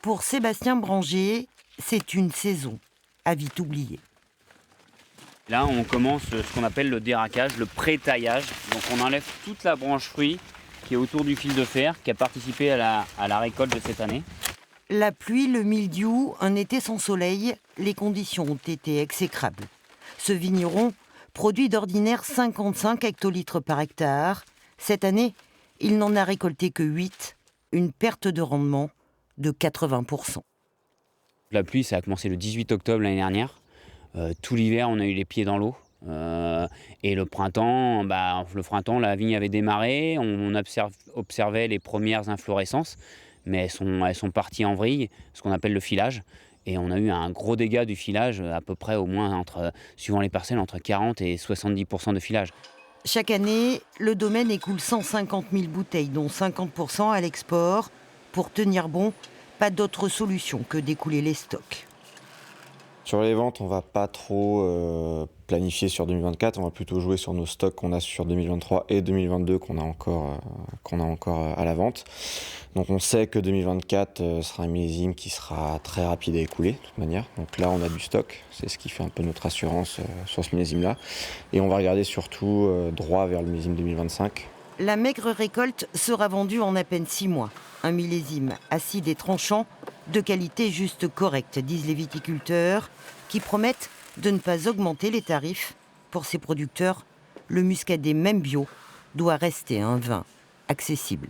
Pour Sébastien Branger, c'est une saison à vite oublier. Là, on commence ce qu'on appelle le déraquage, le pré-taillage. Donc on enlève toute la branche fruit qui est autour du fil de fer, qui a participé à la récolte de cette année. La pluie, le mildiou, un été sans soleil, les conditions ont été exécrables. Ce vigneron produit d'ordinaire 55 hectolitres par hectare. Cette année, il n'en a récolté que 8, une perte de rendement de 80%. La pluie, ça a commencé le 18 octobre l'année dernière. Tout l'hiver, on a eu les pieds dans l'eau. Et le printemps, la vigne avait démarré. On observait les premières inflorescences, mais elles sont parties en vrille, ce qu'on appelle le filage. Et on a eu un gros dégât du filage, à peu près au moins, suivant les parcelles, entre 40 et 70% de filage. Chaque année, le domaine écoule 150 000 bouteilles, dont 50% à l'export. Pour tenir bon, pas d'autre solution que d'écouler les stocks. Sur les ventes, on va pas trop planifier sur 2024, on va plutôt jouer sur nos stocks qu'on a sur 2023 et 2022 qu'on a encore à la vente. Donc on sait que 2024 sera un millésime qui sera très rapide à écouler de toute manière. Donc là on a du stock, c'est ce qui fait un peu notre assurance sur ce millésime-là. Et on va regarder surtout droit vers le millésime 2025. La maigre récolte sera vendue en à peine 6 mois. Un millésime acide et tranchant, de qualité juste correcte, disent les viticulteurs, qui promettent de ne pas augmenter les tarifs. Pour ces producteurs, le muscadet, même bio, doit rester un vin accessible.